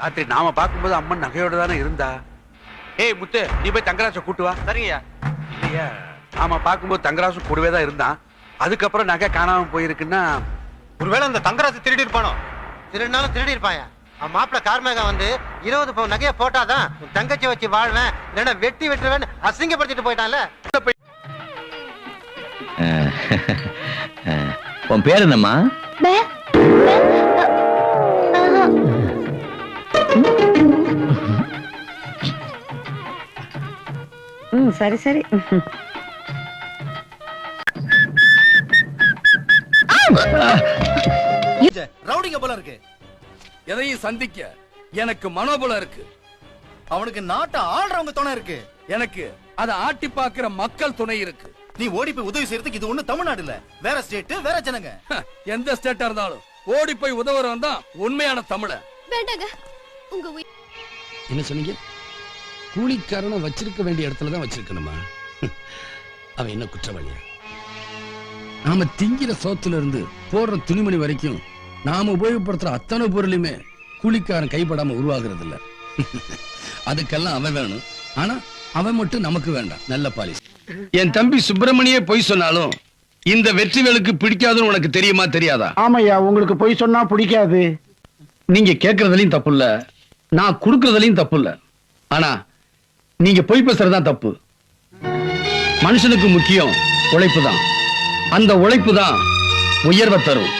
ராத்திரி நாம பார்க்கும்போது அம்மன் நகையோட தானே இருந்தா. ஏய் முத்து, நீ போய் தங்கராசை கூட்டு வா. சரிங்கய்யா. இல்லையா, நாம பார்க்கும்போது தங்கராசு கூடவே தான் இருந்தான். அதுக்கப்புறம் நகை காணாம போயிருக்குன்னா ஒருவேளை அந்த தங்கராசு திருடி இருப்பானோ? திருடினாலும் திருடி இருப்பாயா? அவன் மாப்பிள்ள கார்மேகா வந்து 20 பவுன் நகையை போட்டாதான் தங்கச்சி வச்சு வாழ்வேன், இல்லைன்னா வெட்டி வெட்டுவேன் அசிங்கப்படுத்திட்டு போயிட்டான்ல. உன் பேர் என்னம்மா? சரி சரி. ரவுடிங்க போல இருக்கு. எதையும் சந்திக்க எனக்கு மனோபலம் இருக்கு. அவனுக்கு நாட்டை ஆள்றவங்க துணை இருக்கு. எனக்கு அதை ஆட்டி பாக்குற மக்கள் துணை இருக்கு. நீ ஓடி போய் உதவி செய்யறதுக்கு இது ஒண்ணு தமிழ்நாடு இல்ல, வேற ஸ்டேட், வேற ஜனங்க. எந்த ஸ்டேட்டா இருந்தாலும் ஓடி போய் உதவுறவன் தான் உண்மையான தமிழன். வேண்டாங்க. உங்க என்ன சொன்னீங்க? கூலிக்காரனை வச்சிருக்க வேண்டிய இடத்துல தான் வச்சிருக்கணுமா? அவன் என்ன குற்றவாளியா? நாம திங்கிற சோத்துல இருந்து போடுற துணிமணி வரைக்கும் நாம உபயோகப்படுத்துற அத்தனை பொருளுமே கூலிக்காரன் கைப்படாம உருவாகிறது இல்ல. அதுக்கெல்லாம் அவன் வேணும், ஆனா அவன் மட்டும் நமக்கு வேண்டாம். நல்ல பாலிசி. என் தம்பி சுப்பிரமணியே பொய் சொன்னாலும் இந்த வெற்றிவேலுக்கு பிடிக்காதுன்னு உனக்கு தெரியுமா தெரியாதா? ஆமையா, உங்களுக்கு பொய் சொன்னா பிடிக்காது. நீங்க கேட்கறதுலயும் தப்பு இல்ல, நான் கொடுக்கறதுலயும் தப்பு இல்ல. ஆனா நீங்க பொய் பேசுறதுதான் தப்பு. மனுஷனுக்கு முக்கியம் உழைப்பு தான். அந்த உழைப்பு தான் உயர்வை தரும்.